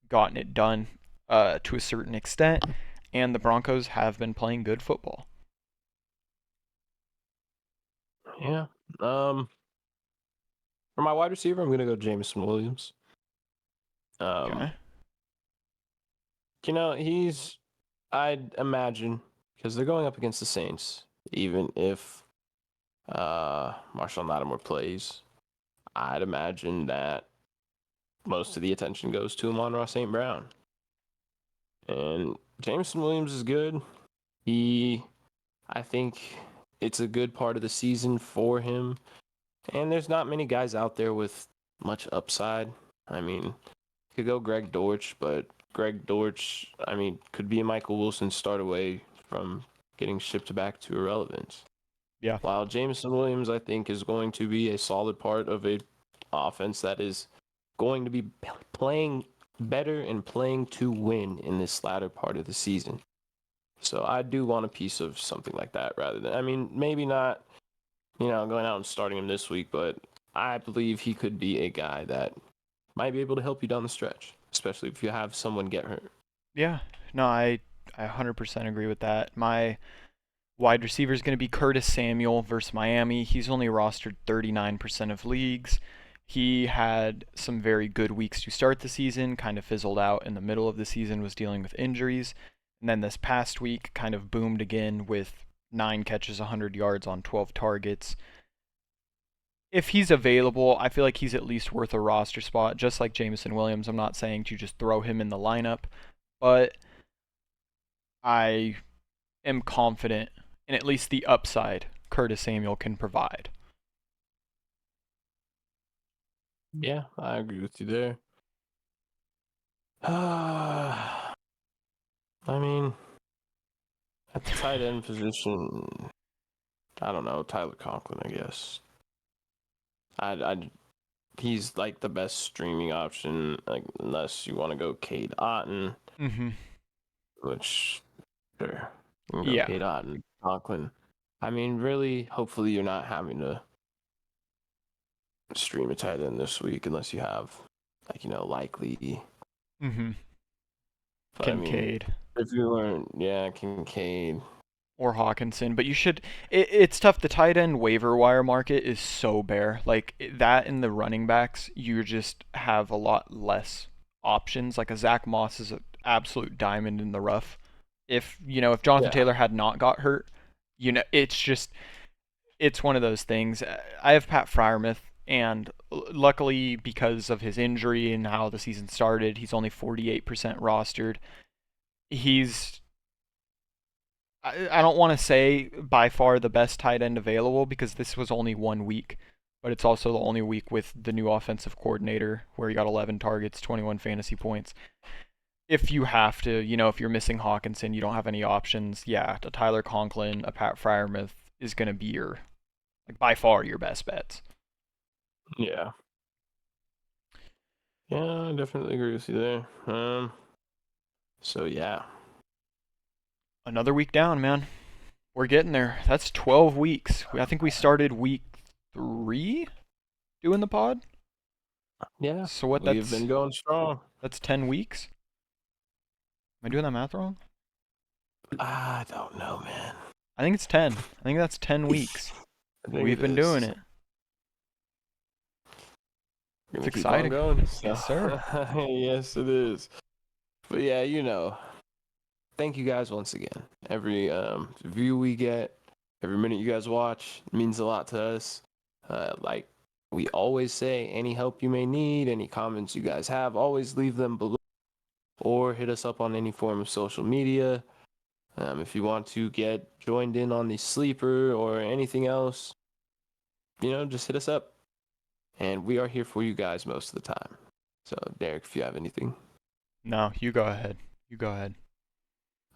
gotten it done to a certain extent, and the Broncos have been playing good football. Yeah. For my wide receiver, I'm going to go Jameson Williams. Okay. I'd imagine, because they're going up against the Saints, even if Marshall Lattimore plays, I'd imagine that most of the attention goes to Amon-Ra St. Brown. And Jameson Williams is good. I think it's a good part of the season for him. And there's not many guys out there with much upside. I mean, could go Greg Dortch, but Greg Dortch, could be a Michael Wilson start away from getting shipped back to irrelevance. Yeah. While Jameson Williams, I think, is going to be a solid part of a offense that is going to be playing better and playing to win in this latter part of the season. So I do want a piece of something like that rather than, I mean, maybe not, going out and starting him this week, but I believe he could be a guy that might be able to help you down the stretch, especially if you have someone get hurt. Yeah. No, I 100% agree with that. My wide receiver is going to be Curtis Samuel versus Miami. He's only rostered 39% of leagues. He had some very good weeks to start the season, kind of fizzled out in the middle of the season, was dealing with injuries. And then this past week kind of boomed again with 9 catches, 100 yards on 12 targets. If he's available, I feel like he's at least worth a roster spot, just like Jameson Williams. I'm not saying to just throw him in the lineup, but I am confident in at least the upside Curtis Samuel can provide. Yeah, I agree with you there. I mean, at the tight end position, I don't know, Tyler Conklin, I guess. He's like the best streaming option, like unless you want to go Cade Otton, which sure, you can go Yeah. Cade Otton, Conklin. I mean, really, hopefully you're not having to stream a tight end this week unless you have, likely. But Kincaid. I mean, if you weren't, yeah, Kincaid. Or Hawkinson, but you should. It's tough. The tight end waiver wire market is so bare. Like that in the running backs, you just have a lot less options. Like a Zach Moss is an absolute diamond in the rough. If Jonathan Taylor had not got hurt, it's one of those things. I have Pat Freiermuth, and luckily because of his injury and how the season started, he's only 48% rostered. He's I don't want to say by far the best tight end available because this was only 1 week, but it's also the only week with the new offensive coordinator where he got 11 targets, 21 fantasy points. If you have to, if you're missing Hawkinson, you don't have any options, yeah, a Tyler Conklin, a Pat Freiermuth is going to be by far your best bets. Yeah. Yeah, I definitely agree with you there. So yeah. Another week down, man. We're getting there. That's 12 weeks. I think we started week 3 doing the pod. Yeah. So what? We've been going strong. That's 10 weeks. Am I doing that math wrong? I don't know, man. I think it's 10. I think that's 10 weeks. We've been doing it. It's exciting. Going, so. Yes, sir. Yes, it is. But yeah, thank you guys once again. Every view we get, every minute you guys watch means a lot to us. Like we always say, any help you may need, any comments you guys have, always leave them below or hit us up on any form of social media. If you want to get joined in on the sleeper or anything else, just hit us up. And we are here for you guys most of the time. So, Derek, if you have anything. No, you go ahead. You go ahead.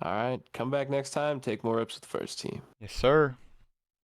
All right. Come back next time. Take more reps with the first team. Yes, sir.